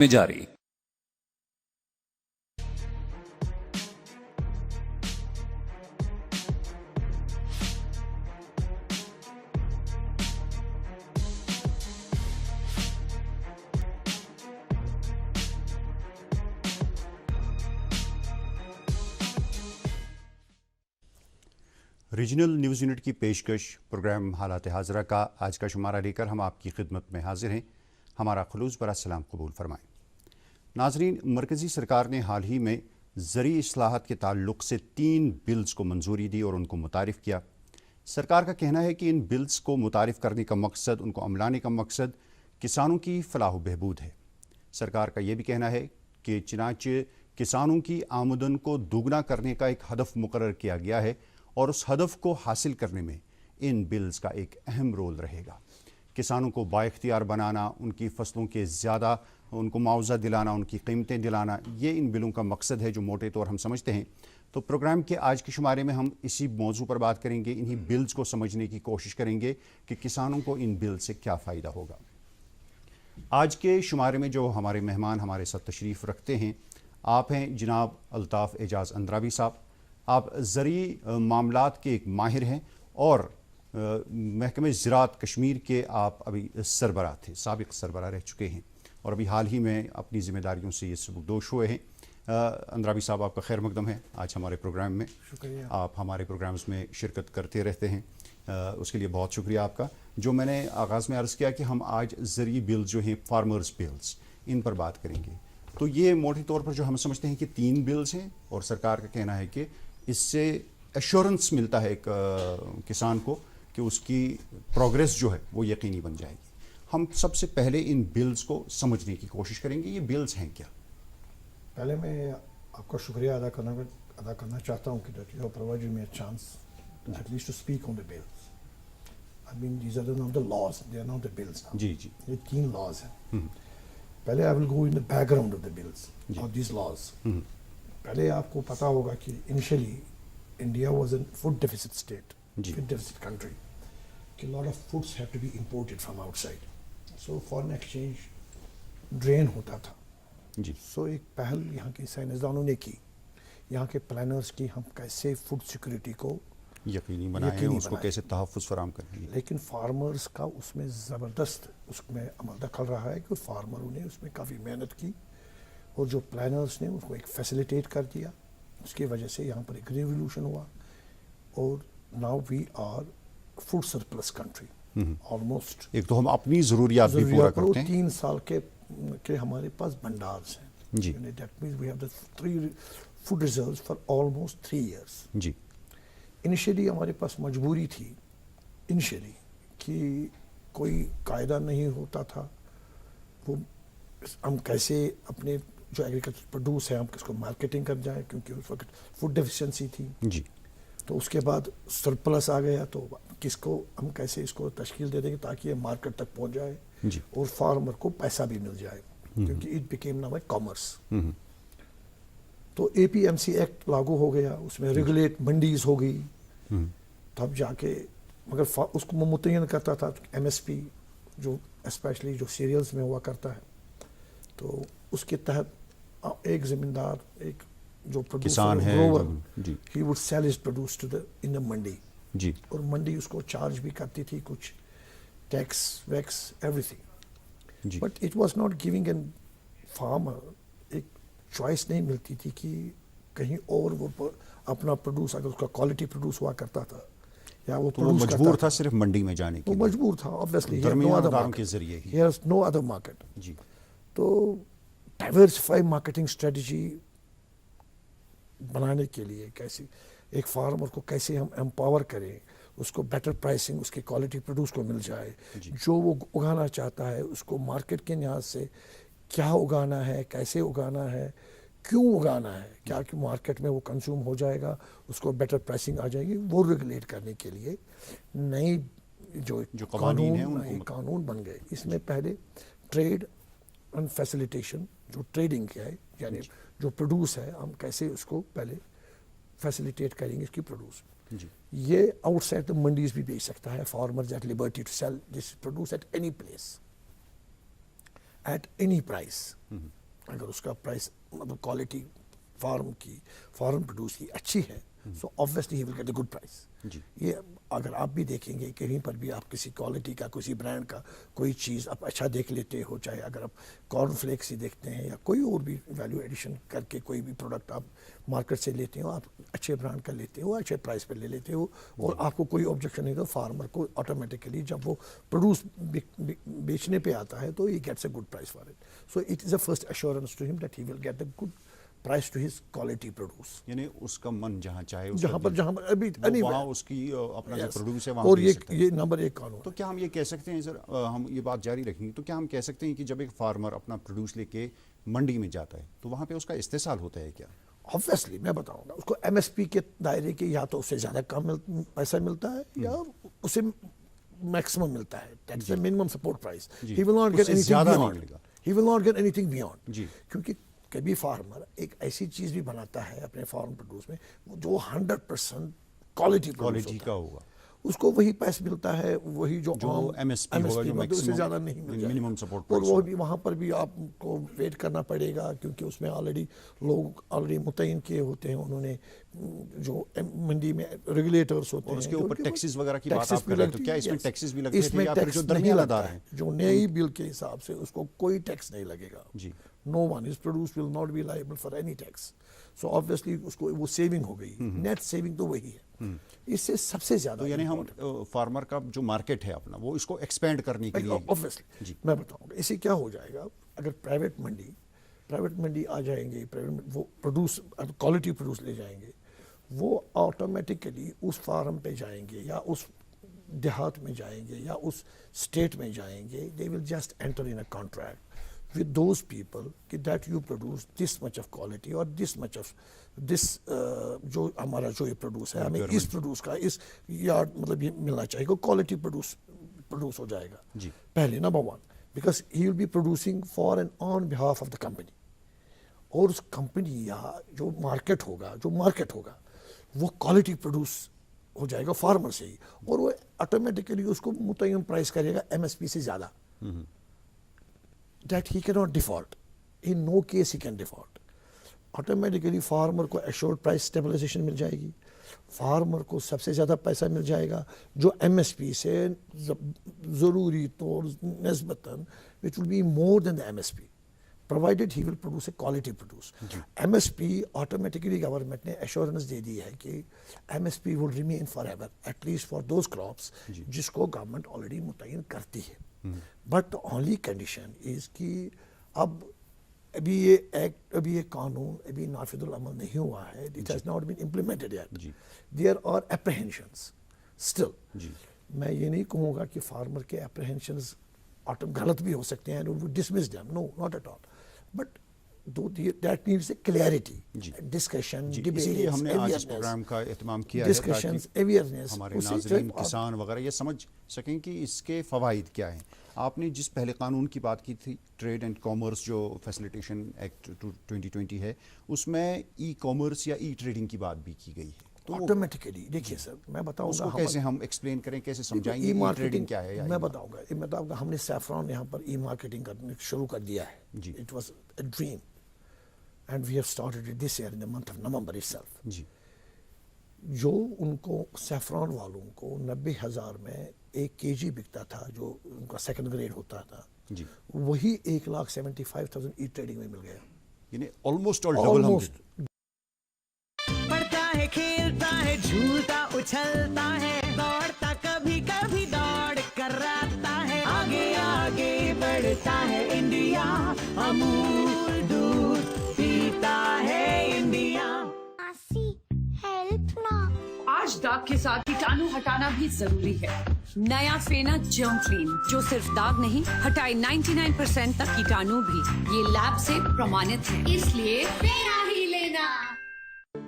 में जारी। Regional news unit की पेशकश प्रोग्राम हालात हाज़रा का आज का शुमारा लेकर हम आपकी खिदमत में हाजिर हैं। हमारा खुलूस भरा सलाम कबूल फरमाएं। नाजरीन, मरकज़ी सरकार ने हाल ही में ज़री इस्लाहत के ताल्लुक़ से 3 बिल्स को मंजूरी दी और उनको मुतारिफ़ किया। सरकार का कहना है कि इन बिल्स को मुतारिफ़ करने का मकसद, उनको अमलाने का मकसद किसानों की फलाह बहबूद है। सरकार का यह भी कहना है कि चनाचे किसानों की आमदन को दोगुना करने का एक हदफ मुकर्रर किया गया है और उस हदफ को हासिल करने में इन बिल्स का एक अहम रोल रहेगा। किसानों को बाइख्तियार बनाना, उनकी फसलों के ज़्यादा उनको मुआवजा दिलाना, उनकी कीमतें दिलाना, ये इन बिलों का मकसद है जो मोटे तौर हम समझते हैं। तो प्रोग्राम के आज के शुमारे में हम इसी मौजू पर बात करेंगे, इन्हीं बिल्स को समझने की कोशिश करेंगे कि किसानों को इन बिल से क्या फ़ायदा होगा। आज के शुमारे में जो हमारे मेहमान हमारे साथ तशरीफ़ रखते हैं, आप हैं जनाब अल्ताफ़ एजाज़ अंद्राबी साहब। आप ज़री मामलात के एक माहिर हैं और महकमे ज़राअत कश्मीर के आप अभी सरबराह थे, साबिक़ सरबराह रह चुके हैं और अभी हाल ही में अपनी ज़िम्मेदारियों से ये सबकदोश हुए हैं। अंद्राबी साहब, आपका खैर मकदम है आज हमारे प्रोग्राम में। शुक्रिया। आप हमारे प्रोग्राम्स में शिरकत करते रहते हैं, उसके लिए बहुत शुक्रिया आपका। जो मैंने आगाज़ में अर्ज़ किया कि हम आज ज़री बिल जो हैं, फार्मर्स बिल्स, इन पर बात करेंगे। तो ये मोटे तौर पर जो हम समझते हैं कि 3 बिल्स हैं और सरकार का कहना है कि इससे एश्योरेंस मिलता है एक किसान को कि उसकी प्रोग्रेस जो है वो यकीनी बन जाएगी। हम सबसे पहले इन बिल्स को समझने की कोशिश करेंगे। ये बिल्स हैं क्या? पहले मैं आपका शुक्रिया अदा करना चाहता हूँ कि that you have provided me a chance at least to speak on the bills. I mean, these are not the laws, they are not the bills now. जी जी, ये 3 laws हैं। पहले I will go in the background of the bills of these laws. पहले आपको पता होगा कि initially India was a food deficit state, food deficit country. कि lot of foods have to be imported from outside. So foreign exchange drain होता था जी। So एक पहल यहाँ के साइंसदानों ने की, यहाँ के प्लानर्स की, हम कैसे फूड सिक्योरिटी को यकीनी बनाएं, उसको कैसे तहफ़्फ़ुज़ फराहम करें। लेकिन फार्मर्स का उसमें ज़बरदस्त उसमें अमल दखल रहा है कि फार्मरों ने उसमें काफ़ी मेहनत की और जो प्लानर्स ने उसको एक फैसिलिटेट कर दिया। उसकी वजह से यहाँ पर एक रिवोल्यूशन हुआ और now we are food surplus country almost. एक तो हम अपनी ज़रूरियात भी पूरा करते हैं। 3 साल के हमारे पास भंडार हैं जी। That means we have the 3 food reserves for almost 3 years. जी। इनिशियली हमारे पास मजबूरी थी इनिशियली कि कोई कायदा नहीं होता था, वो हम कैसे अपने जो एग्रीकल्चर प्रोड्यूस है हम किसको मार्केटिंग कर जाएं, क्योंकि उस वक्त फूड डेफिशिएंसी थी जी। तो उसके बाद सरप्लस आ गया, तो किसको हम कैसे इसको तश्कील दे देंगे ताकि ये मार्केट तक पहुंच जाए जी। और फार्मर को पैसा भी मिल जाए, क्योंकि it became now A commerce. तो APMC एक्ट लागू हो गया, उसमें रेगुलेट मंडीज हो गई, तब जाके मगर उसको मुतय्यन करता था MSP जो स्पेशली जो सीरियल्स में हुआ करता है। तो उसके तहत एक ज़मींदार, एक जो किसान है, grower, he would sell his produce to the in the mandi जी। और मंडी उसको चार्ज भी करती थी कुछ टैक्स वैक्स everything, but it was not giving an farmer एक चॉइस नहीं मिलती थी कि कहीं और वो अपना प्रोड्यूस, अगर उसका क्वालिटी प्रोड्यूस हुआ करता था या वो तो वो मजबूर था सिर्फ मंडी में जाने के लिए। वो मजबूर था ऑब्वियसली, दरमियानदारों के जरिए ही। He has no other market जी। तो डाइवर्सिफाई मार्केटिंग स्ट्रेटजी बनाने के लिए कैसे एक फार्मर को कैसे हम एम्पावर करें, उसको बेटर प्राइसिंग, उसकी क्वालिटी प्रोड्यूस को मिल जाए, जो वो उगाना चाहता है उसको मार्केट के लिहाज से क्या उगाना है, कैसे उगाना है, क्यों उगाना है, क्या कि मार्केट में वो कंज्यूम हो जाएगा, उसको बेटर प्राइसिंग आ जाएगी, वो रेगुलेट करने के लिए नई जो कानून बन गए। इसमें पहले ट्रेड एंड फैसिलिटेशन, जो ट्रेडिंग है यानी जो प्रोड्यूस है हम कैसे उसको पहले फैसिलिटेट करेंगे इसकी प्रोड्यूस। ये आउटसाइड द मंडीज भी बेच सकता है, farmers at liberty to sell this produce at any place. At any price, अगर उसका प्राइस मतलब क्वालिटी फार्म की फॉरेन प्रोड्यूस की अच्छी है, so obviously he will get a good price. ये अगर आप भी देखेंगे कहीं पर भी आप किसी क्वालिटी का किसी ब्रांड का कोई चीज़ आप अच्छा देख लेते हो, चाहे अगर आप कॉर्नफ्लेक्स ही देखते हैं या कोई और भी वैल्यू एडिशन करके कोई भी प्रोडक्ट आप मार्केट से लेते हो, आप अच्छे ब्रांड का लेते हो, अच्छे प्राइस पर ले लेते हो, और आपको कोई ऑब्जेक्शन नहीं, तो फार्मर को ऑटोमेटिकली जब वो प्रोड्यूस बेचने पे आता है तो he gets a good price for it. So it is a first assurance to him that he will get a good price to his quality produce. यानी उसका मन जहाँ चाहे, जहाँ पर अभी वहाँ उसकी अपना जो प्रोड्यूस है वहाँ और बेच सकता है। ये नंबर 1 कानून। तो क्या हम ये कह सकते हैं सर, हम ये बात जारी रखेंगे, तो क्या हम कह सकते हैं कि जब एक फार्मर अपना प्रोड्यूस लेके मंडी में जाता है तो वहाँ पे उसका इस्तेसाल होता है क्या? ऑब्वियसली मैं बताऊंगा उसको एमएसपी के दायरे के या तो उससे ज़्यादा कम पैसा मिलता है या उसे मैक्सिमम मिलता है, that's the minimum support price. He will not get anything beyond, he will not get anything beyond, क्योंकि कभी फार्मर एक ऐसी चीज़ भी बनाता है अपने फार्म प्रोड्यूस में जो 100% क्वालिटी का होगा, उसको वही पैसा मिलता है, वही जो एमएसपी होगा, जो उससे ज़्यादा नहीं मिल मिनिमम सपोर्ट प्राइस, और वो भी वहाँ पर भी आपको वेट करना पड़ेगा, क्योंकि उसमें ऑलरेडी लोग ऑलरेडी मुतय्यन किए होते हैं, उन्होंने जो मंडी में रेगुलेटर्स होते हैं, उसके ऊपर टैक्सेस वगैरह की बात आप कर रहे हैं, तो क्या इसमें टैक्सेस भी लगते हैं या फिर जो नहीं दरमियानदार लगता हैं है, जो नई बिल के हिसाब से उसको कोई टैक्स नहीं लगेगा। जी, no one is produced will not be liable for any tax, so obviously उसको वो सेविंग हो गई, नेट सेविंग तो वही है। इससे सबसे ज्यादा तो यानी हम फार्मर का जो मार्केट है अपना वो इसको एक्सपेंड करने के लिए ऑब्वियसली मैं बताऊंगा इससे क्या हो जाएगा। अगर प्राइवेट मंडी आ जाएंगे, प्राइवेट वो प्रोड्यूस क्वालिटी प्रोड्यूस ले जाएंगे, वो ऑटोमेटिकली उस फार्म पे जाएंगे या उस देहात में जाएंगे या उस स्टेट में जाएंगे, they will just enter in a contract with those people that you produce this much of quality or this much of this जो हमारा जो ये प्रोड्यूस है, हमें इस प्रोड्यूस का इस यार्ड मतलब ये मिलना चाहिए, क्वालिटी प्रोड्यूस हो जाएगा पहले, number 1, because he will be producing for and on behalf of the company, और उस कंपनी या जो मार्केट होगा वो क्वालिटी प्रोड्यूस हो जाएगा फार्मर से ही, और वो ऑटोमेटिकली उसको मुतय्यन प्राइस करेगा एमएसपी से ज़्यादा, that he cannot default, in no case he can default। Automatically farmer को एश्योर्ड प्राइस स्टेबलाइजेशन मिल जाएगी, फार्मर को सबसे ज़्यादा पैसा मिल जाएगा जो एमएसपी से ज़रूरी तौर निस्बतन which will be more than the MSP, provided he will produce a quality produce. MSP automatically government ने एश्योरेंस दे दी है कि MSP will remain for ever, at least for those crops जिसको गवर्नमेंट ऑलरेडी मुतय्यन करती है। But the only condition is कि अभी ये एक्ट, अभी ये कानून अभी नाफिजुल अमल नहीं हुआ है, it has not been implemented yet, there are apprehensions still. मैं ये नहीं कहूँगा कि फार्मर के एप्रीहेंशंस गलत भी हो सकते हैं, वो dismiss them, no not at all, but that needs a clarity, discussion, debate, इसीलिए हमने आज इस प्रोग्राम का एहतमाम किया है ताकि हमारे नाज़रीन, किसान वगैरह ये समझ सकें कि इसके फ़वाइद क्या हैं। आपने जिस पहले कानून की बात की थी, ट्रेड एंड कॉमर्स जो फैसिलिटेशन एक्ट 2020 है, उसमें ई कॉमर्स या ई ट्रेडिंग की बात भी की गई है। तो ऑटोमेटिकली देखिए सर, मैं बताऊंगा उसको कैसे हम एक्सप्लेन करें, कैसे समझाएंगे ई ट्रेडिंग क्या है? मैं बताऊंगा हमने सैफरॉन यहाँ पर ई मार्केटिंग करने शुरू कर दिया है, it was a dream and we have started it this year in the month of November itself। जी, जो उनको सैफरॉन वालों को 90,000 में 1 kg बिकता था, जो उनका सेकंड ग्रेड होता था, जी, वही 1,75,000 ई ट्रेडिंग में मिल गया, यानी ऑलमोस्ट डबल। पढ़ता है, खेलता है, झूलता उछलता है, दौड़ता कभी कभी दौड़ कर आता है, आगे आगे बढ़ता है इंडिया, अमूल दूध पीता है इंडिया। हेल्प ना। आज दाग के साथ कीटाणु हटाना भी जरूरी है। नया फेना जर्म क्लीन जो सिर्फ दाग नहीं हटाए 99% तक कीटाणु भी, ये लैब से प्रमाणित है, इसलिए फेना ही लेना।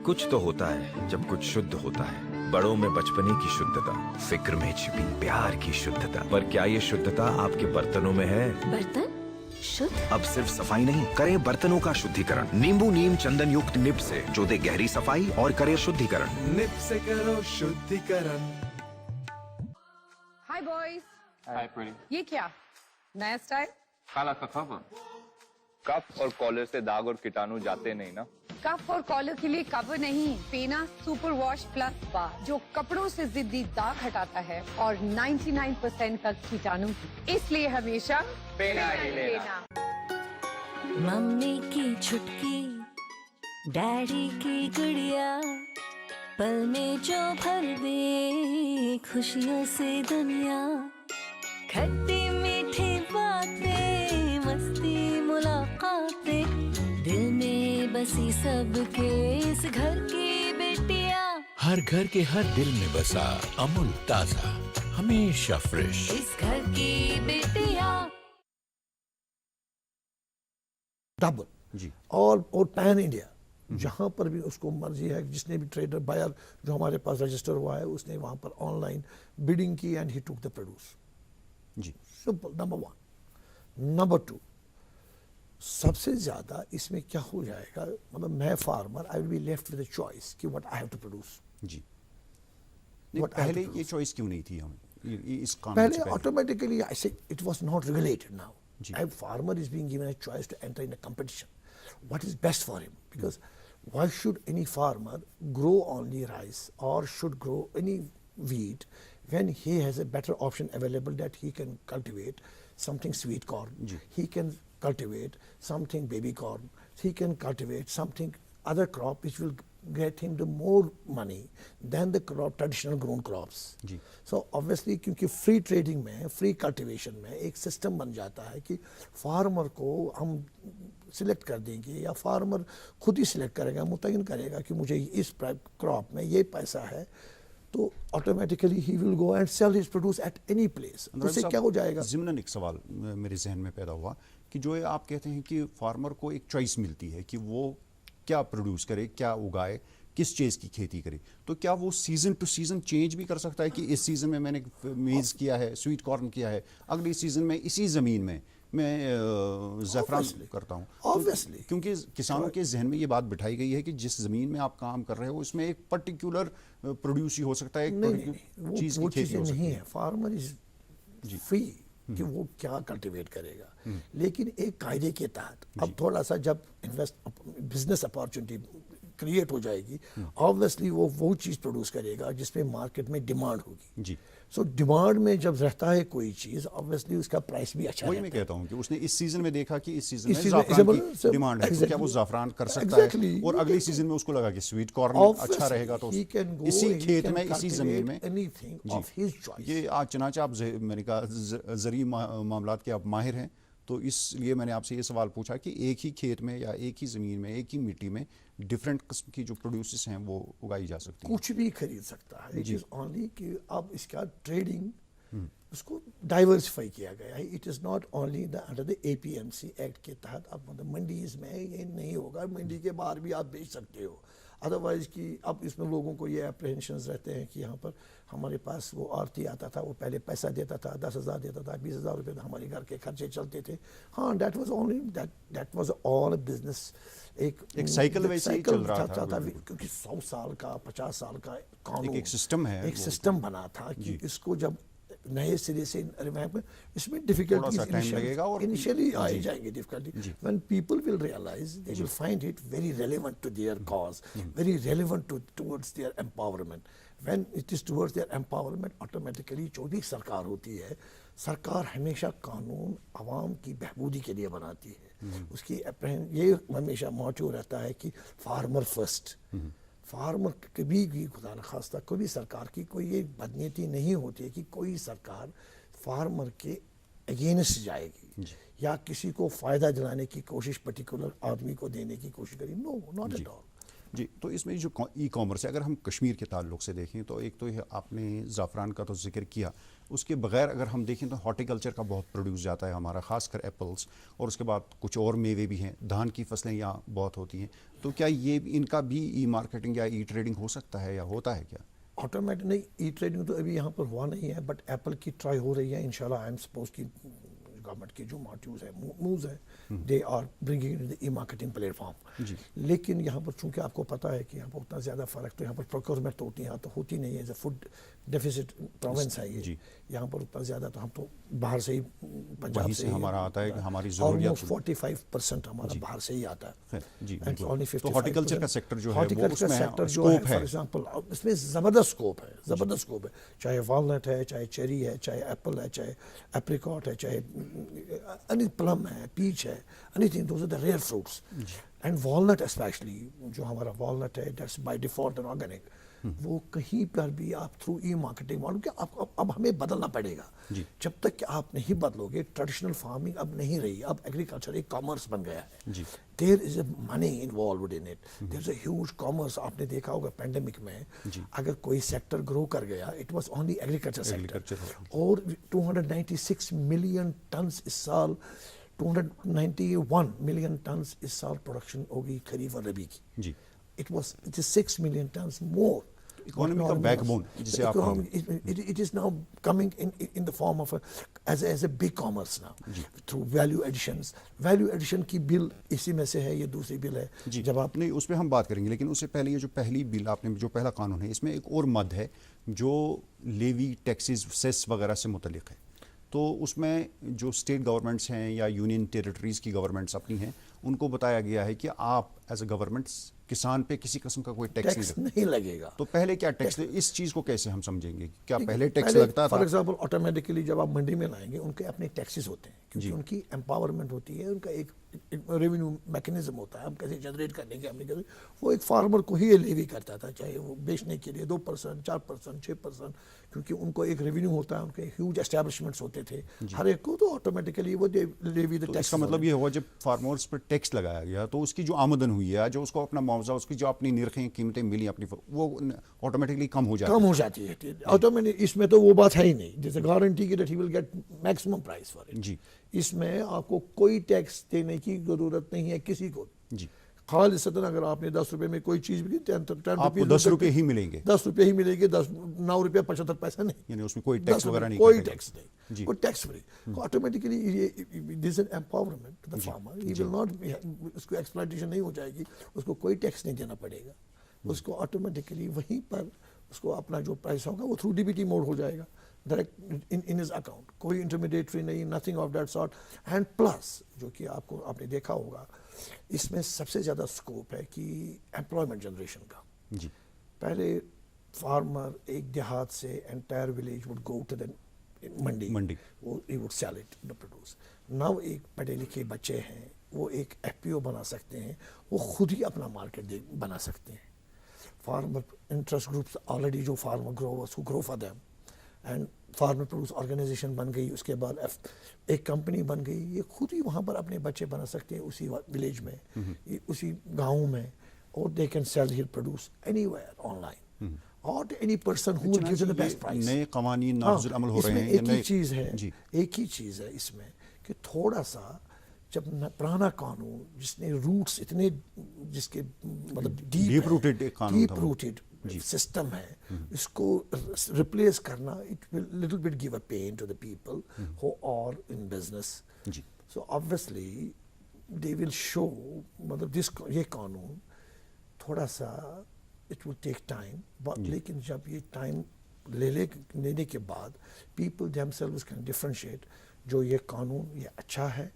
कुछ तो होता है जब कुछ शुद्ध होता है, बड़ों में बचपने की शुद्धता, फिक्र में छिपी प्यार की शुद्धता। पर क्या ये शुद्धता आपके बर्तनों में है? बर्तन शुद्ध? अब सिर्फ सफाई नहीं, करें बर्तनों का शुद्धिकरण नींबू नीम चंदन युक्त निब से, जो दे गहरी सफाई और करे शुद्धिकरण। निब से करो शुद्धिकरण। हाय बॉयज। हाय प्रीति। ये क्या नया स्टाइल? काला का खबर कफ और कॉलर से दाग और कीटाणु जाते नहीं ना। कफ और कॉलर के लिए कवर नहीं, पेना सुपर वॉश प्लस बार जो कपड़ों से जिद्दी दाग हटाता है और 99% तक कीटाणु भी। इसलिए हमेशा पेना ही लेना। मम्मी की छुटकी, डैडी की गुड़िया, पल में जो भर दे खुशियों से दुनिया, खट्टी मीठी बातें, मस्ती मुलाकातें, दिल में बसी सबके इस घर की बेटियां, हर घर के हर दिल में बसा अमूल ताजा, हमेशा फ्रेश। इस घर की बेटियां। डबल जी। और पैन इंडिया जहाँ पर भी उसको मर्जी है, जिसने भी ट्रेडर बायर जो हमारे पास रजिस्टर हुआ है उसने वहाँ पर ऑनलाइन बिडिंग की and he took the produce. जी। Simple, number one. Number two, सबसे ज़्यादा इसमें क्या हो जाएगा, मतलब मैं farmer I will be left with a choice कि what I have to produce. जी। नहीं, What I have पहले to ये do. चॉइस क्यों नहीं थी हमें इस कानून पहले से पहले? Automatically I say it was not regulated. Now जी. a farmer is being given a choice to enter in a competition. What is best for him? Because why should any farmer grow only rice or should grow any wheat when he has a better option available that he can cultivate something sweet corn, जी. he can cultivate something baby corn, he can cultivate something other crop which will get him the more money than the crop traditional grown crops. Ji. So obviously क्योंकि free trading में, free cultivation में एक system बन जाता है कि farmer को हम सिलेक्ट कर देंगे या फार्मर खुद ही सिलेक्ट करेगा, मुतयन करेगा कि मुझे इस क्रॉप में ये पैसा है, तो automatically he will go and cell his produce at any place. तो उससे क्या हो जाएगा? ज़िम्नन एक सवाल मेरे जहन में पैदा हुआ कि जो ये आप कहते हैं कि फार्मर को एक चॉइस मिलती है कि वो क्या प्रोड्यूस करे, क्या उगाए, किस चीज़ की खेती करे, तो क्या वो सीज़न टू सीज़न चेंज भी कर सकता है कि इस सीज़न में मैंने मेज़ किया है, स्वीट कॉर्न किया है, अगली सीज़न में इसी ज़मीन में मैं ज़ैफ़रान करता हूँ? Obviously. क्योंकि किसानों के जहन में ये बात बिठाई गई है कि जिस ज़मीन में आप काम कर रहे हो उसमें एक पर्टिकुलर प्रोड्यूस ही हो सकता है, एक नहीं, चीज़ वो की खेती चीज़ें हो सकती नहीं है। है। फार्मर इज फ्री कि वो क्या कल्टीवेट करेगा, लेकिन एक कायदे के तहत अब थोड़ा सा जब बिजनेस अपॉर्चुनिटी क्रिएट हो जाएगी, ऑब्वियसली वो चीज़ प्रोड्यूस करेगा जिसमें मार्केट में डिमांड होगी। जी। सो डिमांड में जब रहता है कोई चीज़, ऑब्वियसली उसका प्राइस भी अच्छा वही रहता मैं है। कहता हूँ कि उसने इस सीजन में देखा कि इस सीजन इस में सीजन में ज़ाफ़रान example, की डिमांड है, तो क्या वो exactly. ज़ाफ़रान कर सकता Exactly. है, और अगली सीजन में उसको लगा कि स्वीट कॉर्न Obviously, अच्छा रहेगा, तो he can go, इसी he खेत can में, इसी ज़मीन में cultivate anything ji. of his choice. ये आज चनाचे आप मैंने कहा ज़रूरी मामलात के आप माहिर हैं, तो इसलिए मैंने आपसे ये सवाल पूछा कि एक ही खेत में या एक ही ज़मीन में, एक ही मिट्टी में डिफरेंट किस्म की जो प्रोड्यूसेस हैं वो उगाई जा सकती हैं। कुछ भी खरीद सकता है। It ji. इज ओनली कि अब इसका ट्रेडिंग उसको डाइवर्सिफाई किया गया है। It is not only the under the APMC act के तहत। अब मतलब मंडीज में ये नहीं होगा, मंडी के बाहर भी आप बेच सकते हो। अदरवाइज कि अब इसमें लोगों को ये अप्रहेंशंस रहते हैं कि यहाँ पर हमारे पास वो आरती आता था, वो पहले पैसा देता था, 10,000 देता था, 20,000 रुपये हमारे घर के खर्चे चलते थे। हाँ, that was only that was all business. एक साइकिल वैसे ही चल रहा था, क्योंकि 100 साल का, 50 साल का कानून, एक सिस्टम है, एक वो सिस्टम बना था कि इसको जब नए सिरे से रिवैम्प में, इसमें डिफिकल्टीज लगेगा और इनिशियली आ जाएंगे difficulty. When people will realise, they will find it very relevant to their cause, very relevant towards their empowerment. When it is towards their empowerment, automatically जो भी सरकार होती है, सरकार हमेशा कानून आवाम की बहबूदी के लिए बनाती है। उसकी ये हमेशा मोटो रहता है कि फार्मर फर्स्ट। फार्मर कभी भी खुदा न खास्ता कभी सरकार की कोई ये बदनीयती नहीं होती है कि कोई सरकार फार्मर के अगेंस्ट जाएगी या किसी को फ़ायदा दिलाने की कोशिश पर्टिकुलर आदमी को देने की कोशिश करेगी। No, not at all. जी। तो इसमें जो ई कॉमर्स है, अगर हम कश्मीर के ताल्लुक से देखें तो एक तो ये आपने ज़ाफ़रान का तो जिक्र किया, उसके बगैर अगर हम देखें तो हॉर्टिकल्चर का बहुत प्रोड्यूस जाता है हमारा, ख़ासकर एप्पल्स, और उसके बाद कुछ और मेवे भी हैं, धान की फसलें यहाँ बहुत होती हैं। तो क्या ये इनका भी ई मार्केटिंग या ई ट्रेडिंग हो सकता है या होता है क्या? ऑटोमेटिक नहीं, ई ट्रेडिंग तो अभी यहाँ पर हुआ नहीं है, बट एप्पल की ट्राई हो रही है। इंशाल्लाह आई एम सपोज की گورنمنٹ کے جو موٹیوز ہیں مووز ہیں they are bringing in e marketing platform. لیکن یہاں پر چونکہ آپ کو پتہ ہے کہ یہاں پر اتنا زیادہ فرق تو یہاں پر پروکیورمنٹ تو ہوتی ہے, یہاں تو ہوتی نہیں ہے. فوڈ ڈیفیسٹ پروونس ہے یہ, یہاں پر اتنا زیادہ تو ہم تو باہر سے ہی پنجاب سے ہمارا آتا ہے کہ ہماری ضروریات 45% ہمارا باہر سے ہی آتا ہے. تو ہارٹیکلچر کا سیکٹر جو ہے وہ اس میں اسکوپ ہے, فار ایگزامپل اس میں زبردست اسکوپ ہے, زبردست اسکوپ ہے. چاہے والنٹ ہے, چاہے چیری ہے, چاہے ایپل ہے, چاہے ایپریکاٹ ہے, چاہے پلم ہے, پیچ ہے, anything, those are the rare fruits. And walnut especially جو ہمارا والنٹ ہے that's by default and organic, وہ کہیں پر بھی آپ تھرو ای مارکیٹنگ معلوم کہ اب ہمیں بدلنا پڑے گا. جب تک کہ آپ نہیں بدلو گے, ٹریڈیشنل فارمنگ اب نہیں رہی, اب ایگریکلچر ایک کامرس بن گیا ہے. There is a money involved in it, there is a huge commerce. آپ نے دیکھا ہوگا پینڈیمک میں اگر کوئی سیکٹر گرو کر گیا, it was only agriculture sector. اور 296 ملین ٹنز اس سال, 291 ملین ٹنز اس سال پروڈکشن ہوگی خریف اور ربی کی. It is 6 million tons more. Economy کا بیک بون جسے آپ it is now coming in the form of as a big commerce now through value additions. Value addition کی بل اسی میں سے ہے, یہ دوسری بل ہے. جب آپ نے اس پہ ہم بات کریں گے, لیکن اس سے پہلے یہ جو پہلی بل آپ نے جو پہلا قانون ہے اس میں ایک اور مد ہے جو لیوی ٹیکسز سیس وغیرہ سے متعلق ہے. تو اس میں جو اسٹیٹ گورنمنٹس ہیں یا یونین ٹیریٹریز کی گورنمنٹس اپنی ہیں ان کو بتایا گیا ہے کہ آپ ایز اے گورنمنٹ کسان پہ کسی قسم کا کوئی ٹیکس نہیں لگے گا. تو پہلے کیا ٹیکس, اس چیز کو کیسے ہم سمجھیں گے, کیا پہلے ٹیکس لگتا تھا؟ فار ایگزامپل آٹومیٹکلی جب آپ منڈی میں لائیں گے ان کے اپنے ٹیکسز ہوتے ہیں, کیونکہ ان کی امپاورمنٹ ہوتی ہے, ان کا ایک ریونیو میکنزم ہوتا ہے, ہم کیسے جنریٹ کرنے کے, ہم نے کیسے, وہ ایک فارمر کو ہی لیوی کرتا تھا, چاہے وہ بیچنے کے لیے 2%, 4%, 6%, کیونکہ ان کو ایک ریونیو ہوتا ہے, ان کے ہیوج اسٹیبلشمنٹس ہوتے تھے ہر ایک کو, تو آٹومیٹکلی وہ لیوی دا ٹیکس. اس کا مطلب یہ ہوا جب فارمرز پر ٹیکس لگایا گیا تو اس کی جو آمدن ہوئی ہے, جو اس کو اپنا معاوضہ, اس کی جو اپنی نرخیں قیمتیں ملی اپنی, وہ آٹومیٹکلی کم ہو جاتی ہے. آٹومیٹک اس میں تو وہ بات ہے ہی نہیں, جیسے گارنٹی کی that he will get maximum price for it. اس میں آپ کو کوئی ٹیکس دینے کی ضرورت نہیں ہے کسی کو. خالصتاً اگر آپ نے 10 روپے میں کوئی چیز بھی دی, آپ کو 10 روپے ہی ملیں گے, 10 روپے ہی ملیں گے, 9 روپے 75 پیسہ نہیں, یعنی اس میں کوئی ٹیکس وغیرہ نہیں, کوئی ٹیکس نہیں, کوئی tax free. Automatically this an empowerment to the farmer, he will not, اس کو ایکسپلائٹیشن نہیں ہو جائے گی, اس کو کوئی ٹیکس نہیں دینا پڑے گا. اس کو آٹومیٹکلی وہیں پر اس کو اپنا جو پیسہ ہوگا وہ through D B T mode ہو جائے گا ڈائریکٹ ان ہز اکاؤنٹ, کوئی انٹرمیڈیٹری نہیں, nothing of that sort. And plus جو کہ آپ نے دیکھا ہوگا اس میں سب سے زیادہ اسکوپ ہے کہ ایمپلائمنٹ جنریشن کا. پہلے فارمر ایک دیہات سے entire village would go to the mandi, وہ ہی would sell it the produce. Now ایک پڑھے لکھے بچے ہیں, وہ ایک ایف پی او بنا سکتے ہیں, وہ خود ہی اپنا مارکیٹ بنا سکتے ہیں. فارمر انٹرسٹ گروپس آلریڈی جو farmer growers who grow for them, and farmer produce organisation بن گئی, اس کے بعد ایک کمپنی بن گئی, یہ خود ہی وہاں پر اپنے بچے بنا سکتے ہیں اسی ولیج میں, اسی گاؤں میں, اور they can sell here produce anywhere online, اور any person who will give you the best price. نئے قوانین نافذ العمل ہو رہے ہیں. ایک ہی چیز ہے, ایک ہی چیز ہے اس میں کہ تھوڑا سا جب پرانا قانون جس نے روٹس اتنے, جس کے مطلب ڈیپ روٹیڈ سسٹم ہے, اس کو ریپلیس کرنا, it will little bit give a pain to the people who are in business. So obviously they will show, مطلب یہ قانون تھوڑا سا اٹ ول ٹیک ٹائم, لیکن جب یہ ٹائم لینے کے بعد people them selves can differentiate جو یہ قانون یہ اچھا ہے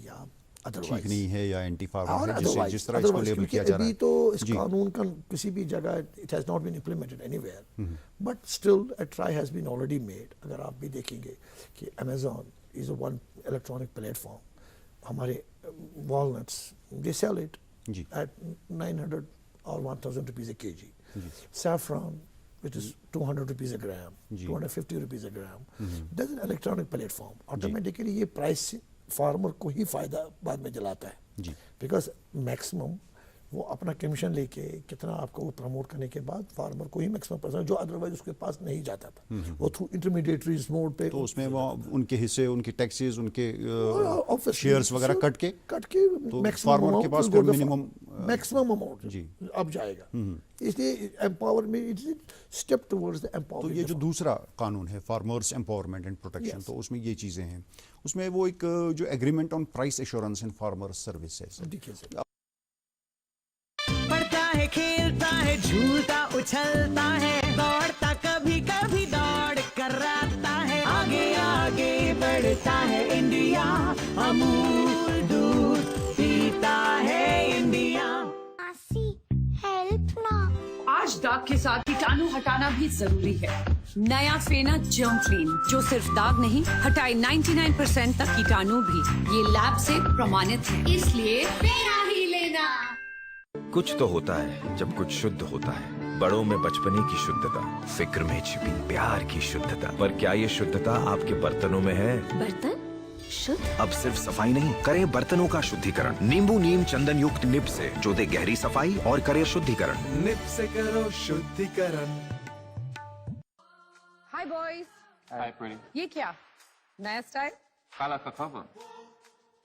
یا ٹھیک نہیں ہے یا اینٹی فارمر ہے, جس طرح اس کو لیبل کیا جا رہا ہے. ابھی تو اس قانون کا کسی بھی جگہ it has not been implemented anywhere, but still a try has been already made. اگر آپ بھی دیکھیں گے کہ Amazon is a one electronic platform, ہمارے walnuts they sell it at 900 or 1000 rupees a kg. Saffron, which is 200 rupees a gram, 250 rupees a gram. That's an electronic platform. Automatically یہ price farmer کو ہی فائدہ بعد میں دلاتا ہے, because maximum وہ اپنا کمیشن لے کے کتنا آپ کو پروموٹ کرنے کے بعد فارمر کو ہی میکسیمم پرسنٹ جو ادروائز اس کے پاس نہیں جاتا تھا, وہ تھرو انٹرمیڈیٹریز موڈ پہ, تو اس میں وہ ان کے حصے, ان کی ٹیکسز, ان کے شیئرز وغیرہ کٹ کے فارمر کے پاس منیمم मैक्सिमम अमाउंट जी। अब जाएगा, इसलिए एम्पावरमेंट स्टेप टुवर्ड्स द तो एम्पावरमेंट। ये जो दूसरा कानून है फार्मर्स एम्पावरमेंट एंड प्रोटेक्शन, तो उसमें ये चीज़ें हैं, उसमें वो एक जो agreement on price assurance in farmers services, देखिए सर, पढ़ता है, खेलता है, झूलता उछलता है, दौड़ता कभी कभी दौड़ कराता है, आगे आगे बढ़ता है इंडिया, अमूल दूध पीता है इंडिया। आज दाग के साथ कीटाणु हटाना भी जरूरी है। नया फेना जर्म क्लीन, जो सिर्फ दाग नहीं हटाए 99% तक कीटाणु भी। ये लैब से प्रमाणित है, इसलिए फेना ही लेना। कुछ तो होता है जब कुछ शुद्ध होता है। बड़ों में बचपने की शुद्धता, फिक्र में छिपी प्यार की शुद्धता। पर क्या ये शुद्धता आपके बर्तनों में है? बर्तन शुद्ध? अब सिर्फ सफाई नहीं, करें बर्तनों का शुद्धिकरण नींबू नीम चंदन युक्त निब से, जो दे गहरी सफाई और करे शुद्धिकरण। निप से करो शुद्धिकरण। हाय बॉयज, हाय प्रीति। ये क्या नया स्टाइल? काला कफ,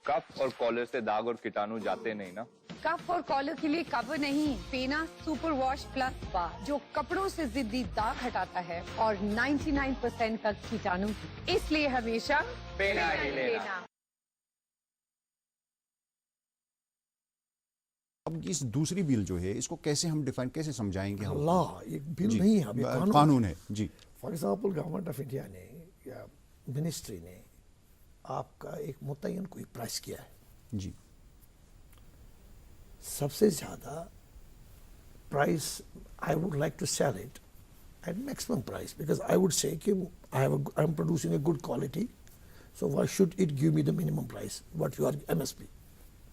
कफ और कॉलर से दाग और कीटाणु जाते नहीं ना। कफ और कॉलर के लिए कवर नहीं, फेना सुपर वॉश प्लस बार, जो कपड़ों से जिद्दी दाग हटाता है और 99% तक कीटाणु भी। इसलिए हमेशा फेना ही लेना। अब इस दूसरी बिल जो है, इसको कैसे हम डिफाइन, कैसे समझाएंगे हम? लॉ, एक बिल नहीं है, अब ये कानून है जी। For example government of India ने या मिनिस्ट्री ने आपका एक मुतय्यन कोई प्राइस किया है, जी, सबसे ज़्यादा price I would like to sell it at maximum price, because I would say कि I am producing a good quality, so why should it give me the minimum price what you are MSP।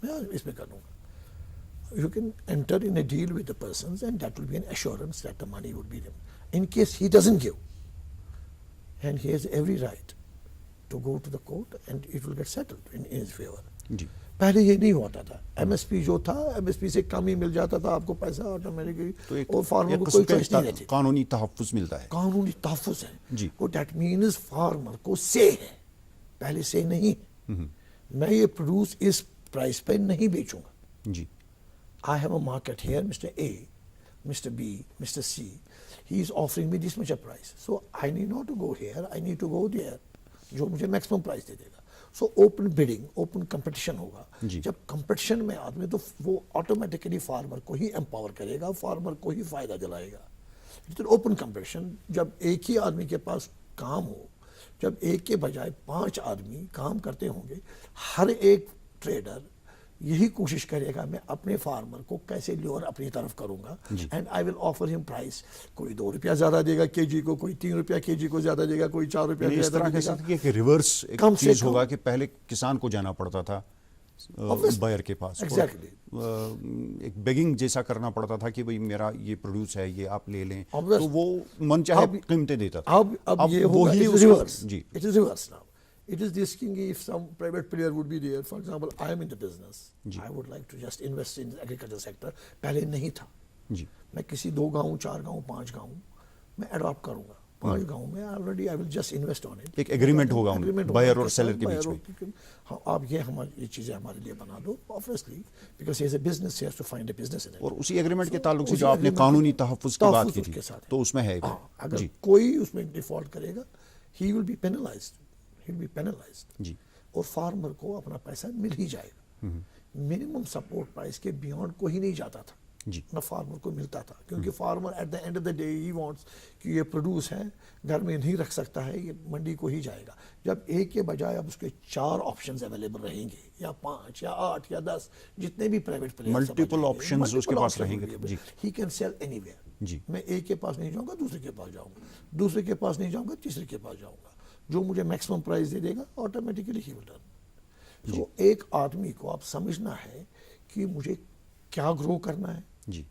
मैं इसमें कर लूँगा। You can enter in a deal with the persons and that will be an assurance that the money would be them. In case he doesn't give, and he has every right to go to the court and it will get settled in his favor. जी, पहले ये नहीं होता था, MSP जो था MSP से कम ही मिल जाता था आपको पैसा ऑटोमेटिकली, तो एक और फार्मर एक को किस्म कोई का चॉइस नहीं रहती। कानूनी तहफ़्फ़ुज़ मिलता है। कानूनी तहफ़्फ़ुज़ है जी। वो, दैट मीन्स फार्मर को से है, पहले से नहीं। मैं ये प्रोड्यूस इस प्राइस पे नहीं बेचूंगा। जी, I have a market here, Mr. A, Mr. B, Mr. C. He is offering me this much a price. So I need not to go here, I need to go there. जो मुझे maximum price दे देगा। So open bidding, open competition होगा। जी। जब competition में आदमी, तो वो automatically farmer को ही एम्पावर करेगा, फार्मर को ही फायदा दिलाएगा। It's open competition. जब एक ही आदमी के पास काम हो, जब एक के बजाय 5 आदमी काम करते होंगे, हर एक ट्रेडर यही कोशिश करेगा मैं अपने फार्मर को कैसे ल्योर अपनी तरफ करूंगा, and I will offer him price. कोई 2 रुपया ज्यादा देगा केजी को, कोई 3 रुपया केजी को ज्यादा देगा, कोई 4 रुपया इस तरह देगा। के रिवर्स एक कम से चीज़ कम। होगा कि पहले किसान को जाना पड़ता था बायर के पास, Exactly. एक बेगिंग जैसा करना पड़ता था कि भाई मेरा ये प्रोड्यूस है, ये आप ले लें, Obvious. तो वो मन चाहे अब- कीमतें देता था। अब ये होगा, वही it is उसको- reverse. Ji, It is reverse now. It is this king, if some private player would be there, for example, I am in the business. I would like to just invest in the agriculture sector. पहले नहीं था। जी, मैं किसी 2 गाँव, 4 गाँव, 5 गाँव में adopt करूंगा। 5 गाँव में already I will just invest on it. एक agreement होगा उनमें, buyer और seller के बीच में। हाँ, आप ये चीज़ें हमारे लिए बना दो, obviously, because is a business, has to find a business in it. और उसी एग्रीमेंट के ताल्लुक से उसी जो आपने agreement कानूनी के तहफ़्फ़ुज़ की बात की तहफ़्फ़ुज़ थी, के साथ है। तो उसमें है हाँ, अगर जी, कोई उसमें डिफॉल्ट करेगा, he will be penalised, he will be penalised, जी, और फार्मर को अपना पैसा मिल ही जाएगा। मिनिमम सपोर्ट प्राइस के बियॉन्ड को ही नहीं जाता था, जी, ना फार्मर को मिलता था, क्योंकि farmer at the end of the day he wants कि ये प्रोड्यूस है, घर में नहीं रख सकता है, ये मंडी को ही जाएगा। जब एक के बजाय अब उसके 4 ऑप्शंस अवेलेबल रहेंगे, या 5 या 8 या 10, जितने भी प्राइवेट प्लेयर, Multiple options उसके पास रहेंगे, जी। He can sell anywhere. जी, मैं एक के पास नहीं जाऊंगा, दूसरे के पास जाऊंगा, दूसरे के पास नहीं जाऊंगा, तीसरे के पास जाऊंगा। जो मुझे मैक्सिमम प्राइस दे देगा, ऑटोमेटिकली ही विल डन। तो एक आदमी को आप समझना है कि मुझे क्या ग्रो करना है, जी,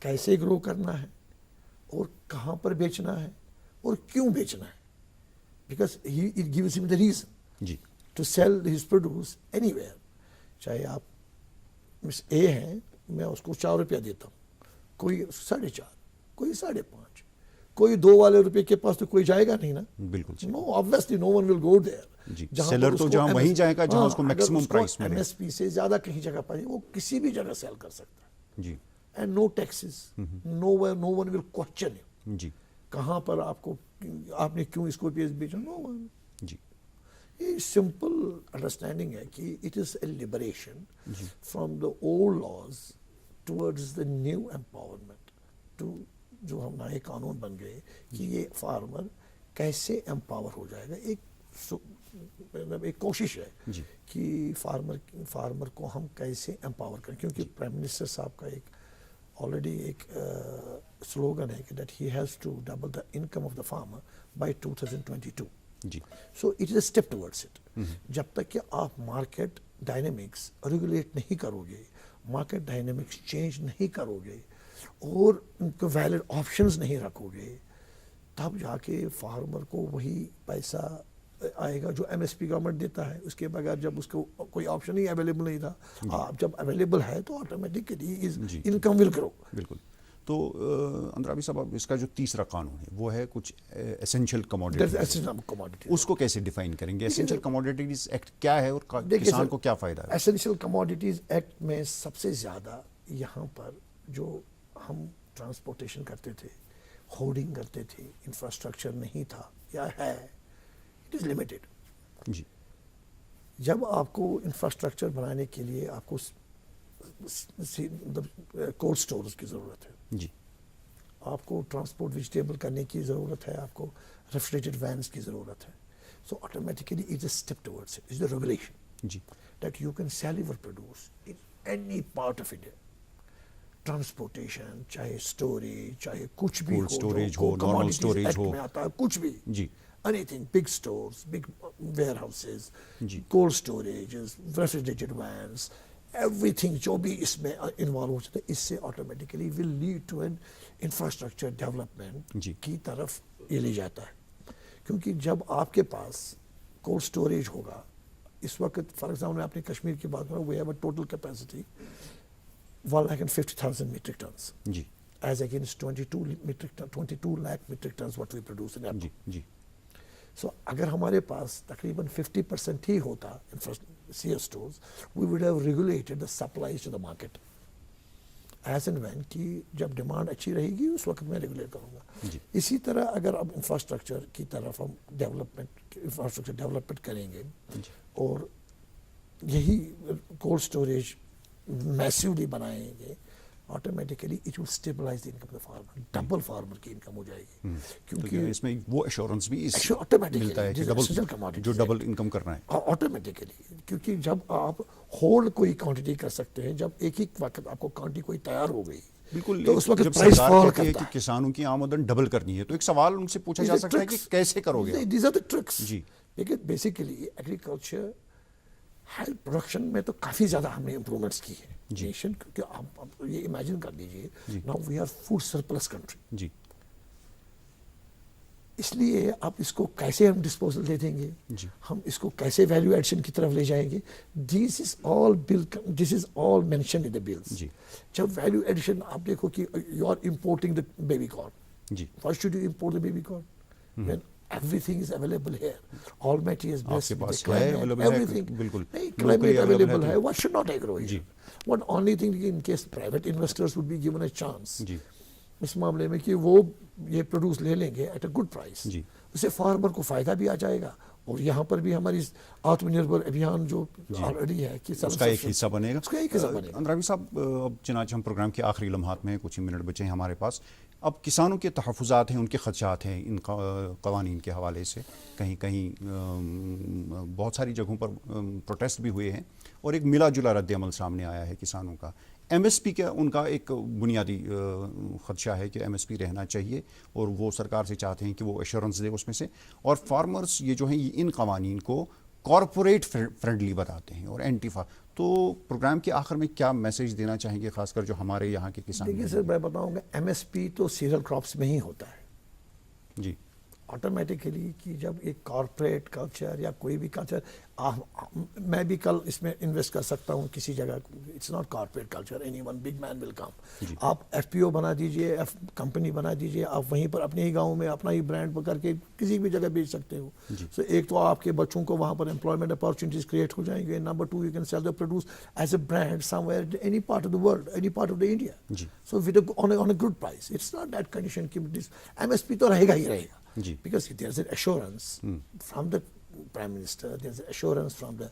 कैसे ग्रो करना है, और कहाँ पर बेचना है, और क्यों बेचना है, because it gives him the reason जी, to sell his produce anywhere. चाहे आप मिस ए हैं, मैं उसको 4 रुपया देता हूँ, कोई 4.5, कोई 5.5, कोई 2 वाले रुपए के पास तो कोई जाएगा नहीं ना। बिल्कुल सही। No, obviously no one will go there. جی جہاں سیلر پر تو اس کو جہاں وہیں جائے گا جہاں اس کو میکسیمم پرائس ملے. ایم ایس پی سے زیادہ کہیں جگہ پائے وہ کسی بھی جگہ سیل کر سکتا ہے. جی and no taxes, no one will question you. جی کہاں پر آپ نے کیوں اس کو بیچا, نو ون. جی یہ سمپل انڈرسٹینڈنگ ہے کہ it is a liberation from the old laws towards the new empowerment to جو ہم نئے قانون بن گئے کہ یہ فارمر کیسے امپاور ہو جائے گا. ایک کوشش ہے کہ فارمر کو ہم کیسے امپاور کریں, کیونکہ پرائم منسٹر صاحب کا ایک آلریڈی ایک سلوگن ہے کہ that he has to double the income of the farmer by 2022. جی so it is a step towards it. جب تک کہ آپ مارکیٹ ڈائنامکس ریگولیٹ نہیں کرو گے, مارکیٹ ڈائنامکس چینج نہیں کرو گے اور ان کو ویلڈ آپشنز نہیں رکھو گے, تب جا کے فارمر کو وہی پیسہ آئے گا جو ایم ایس پی گورنمنٹ دیتا ہے. اس کے بغیر جب اس کو کوئی آپشن ہی اویلیبل نہیں تھا, جب اویلیبل ہے تو آٹومیٹکلی انکم ول گرو. بالکل. تو اندرابی صاحب اس کا جو تیسرا قانون ہے وہ ہے کچھ ایسینشیل کموڈیٹیز, اس کو کیسے ڈیفائن کریں گے؟ ایسینشیل کموڈیٹیز ایکٹ کیا ہے اور کسان کو کیا فائدہ ہے؟ ایسینشیل کموڈیٹیز ایکٹ میں سب سے زیادہ یہاں پر جو ہم ٹرانسپورٹیشن کرتے تھے, ہولڈنگ کرتے تھے, انفراسٹرکچر نہیں تھا یا ہے, اٹ از لمیٹیڈ. جی جب آپ کو انفراسٹرکچر بنانے کے لیے آپ کو کولڈ اسٹورز کی ضرورت ہے, جی آپ کو ٹرانسپورٹ ویجیٹیبل کرنے کی ضرورت ہے, آپ کو ریفریجریٹڈ وینس کی ضرورت ہے. So automatically it is a step towards it, is a regulation جی that you can sell your produce in any part of India. Transportation چاہے اسٹوریج چاہے کچھ بھی Cold storage ہو, normal storage ہو, میں آتا ہے کچھ بھی, جی anything, big stores, big warehouses, جی cold storages, refrigerated vans, everything جو بھی اس میں انوالو ہو سکتا ہے, اس سے automatically will lead to an infrastructure development جی کی طرف یہ لے جاتا ہے. کیونکہ جب آپ کے پاس کولڈ اسٹوریج ہوگا, اس وقت فار ایگزامپل آپ نے کشمیر کی بات کروں, we have a total capacity 150,000 metric tons جی as against 22 lakh metric tons what we produce in Apple. جی جی So اگر ہمارے پاس تقریباً 50% ہی ہوتا CS stores, we would have regulated the supplies to the market as and when کہ جب demand اچھی رہے گی اس وقت میں ریگولیٹ کروں گا. اسی طرح اگر اب انفراسٹرکچر کی طرف ہم انفراسٹرکچر ڈیولپمنٹ کریں گے اور یہی کولڈ اسٹوریج میسیولی بنائیں گے, automatically it will stabilize the income of the farmer, double farmer کی انکم ہو جائے گی. کیونکہ اس میں وہ ایشورنس بھی آٹومیٹکلی ملتا ہے کہ جو ڈبل انکم کرنا ہے آٹومیٹکلی. کیونکہ جب آپ ہولڈ کوئی کوانٹٹی کر سکتے ہیں, جب ایک ہی وقت آپ کو کوانٹٹی کوئی تیار ہو گئی, بالکل, تو اس وقت جب پرائس سرکار فال کہتی ہے کرتا کہ کسانوں کی آمدن ڈبل کرنی ہے, تو ایک سوال ان سے پوچھا جا سکتا ہے کہ کیسے کرو گے؟ These are the tricks. جی بیسیکلی ایگریکلچر ہیلتھ پروڈکشن میں تو کافی زیادہ ہم نے امپرومنٹس کی ہے نیشن, کیونکہ آپ یہ امیجن کر لیجیے now we are food surplus country. جی اس لیے آپ اس کو کیسے ہم ڈسپوزل دے دیں گے, ہم اس کو کیسے ویلیو ایڈیشن کی طرف لے جائیں گے, this is all mentioned in the bills. جب ویلیو ایڈیشن آپ دیکھو کہ you are importing the baby corn, why should you import the baby corn when everything is available here, almighty has blessed with the climate, everything, climate available hai, what should not grow here? One only thing, in case private investors would be given a chance اس معاملے میں کہ وہ یہ produce لے لیں گے at a good price, اس سے farmer کو فائدہ بھی آ جائے گا, اور یہاں پر بھی ہماری آتم نربھر ابھیان جو آلریڈی ہے کہ اس کا ایک حصہ بنے گا. اس کا ایک حصہ بنے گا. اندرابی صاحب, اب چنانچہ ہم پروگرام کے آخری لمحات میں, کچھ ہی منٹ بچے ہیں ہمارے پاس. اب کسانوں کے تحفظات ہیں, ان کے خدشات ہیں ان قوانین کے حوالے سے, کہیں کہیں بہت ساری جگہوں پر پروٹیسٹ بھی ہوئے ہیں اور ایک ملا جلا رد عمل سامنے آیا ہے کسانوں کا. ایم ایس پی کا ان کا ایک بنیادی خدشہ ہے کہ ایم ایس پی رہنا چاہیے, اور وہ سرکار سے چاہتے ہیں کہ وہ ایشورنس دے اس میں سے, اور فارمرز یہ جو ہیں یہ ان قوانین کو کارپوریٹ فرینڈلی بتاتے ہیں اور اینٹیفا. تو پروگرام کے آخر میں کیا میسیج دینا چاہیں گے, خاص کر جو ہمارے یہاں کے کسان؟ دیکھیے سر, میں بتاؤں گا ایم ایس پی تو سیریل کراپس میں ہی ہوتا ہے. جی آٹومیٹیکلی کہ جب ایک کارپوریٹ کلچر یا کوئی بھی کلچر میں بھی کل اس میں انویسٹ کر سکتا ہوں کسی جگہ, it's not corporate culture, anyone big man will come. آپ ایف پی او بنا دیجئے, کمپنی بنا دیجئے, آپ وہیں پر اپنے ہی گاؤں میں اپنا ہی برانڈ کر کے کسی بھی جگہ بیچ سکتے ہو. سو ایک تو آپ کے بچوں کو وہاں پر امپلائمنٹ اپارچونیٹیز کریٹ ہو جائیں گے. Number 2 you can sell the produce as a brand somewhere any part of the world, any part of the India. So with on a good price. It's not that condition کہ M S P تو رہے گا ہی رہے گا. Because there is an assurance from the Prime Minister, there is an assurance from the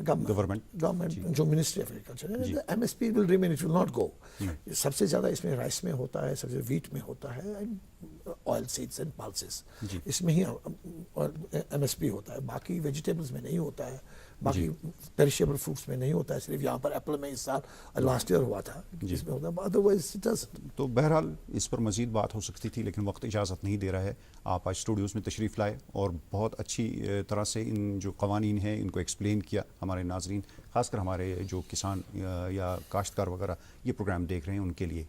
government, جو Ministry of Agriculture, the MSP will remain, it will not go. سب سے زیادہ اس میں rice میں ہوتا ہے, سب سے ویٹ میں ہوتا ہے, آئل سیڈس اینڈ پلسز, اس میں ہی ایم ایس پی ہوتا ہے. باقی ویجیٹیبلز میں نہیں ہوتا ہے, باقی پیریشیبل فروٹس میں نہیں ہوتا ہے. صرف یہاں پر ایپل میں اس سال لاسٹ ایئر ہوا تھا جس میں ہوتا ہے, ادروائز اٹ ڈزنٹ. تو بہرحال اس پر مزید بات ہو سکتی تھی لیکن وقت اجازت نہیں دے رہا ہے. آپ آج اسٹوڈیوز میں تشریف لائے اور بہت اچھی طرح سے ان جو قوانین ہیں ان کو ایکسپلین کیا. ہمارے ناظرین, خاص کر ہمارے جو کسان یا کاشتکار وغیرہ یہ پروگرام دیکھ رہے ہیں, ان کے لیے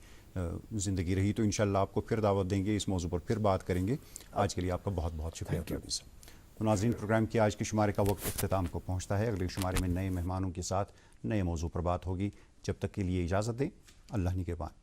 زندگی رہی تو انشاءاللہ آپ کو پھر دعوت دیں گے, اس موضوع پر پھر بات کریں گے. آج کے لیے آپ کا بہت بہت شکریہ. تو ناظرین, پروگرام کی آج کے شمارے کا وقت اختتام کو پہنچتا ہے. اگلے شمارے میں نئے مہمانوں کے ساتھ نئے موضوع پر بات ہوگی. جب تک کے لیے اجازت دیں. اللہ نگہبان.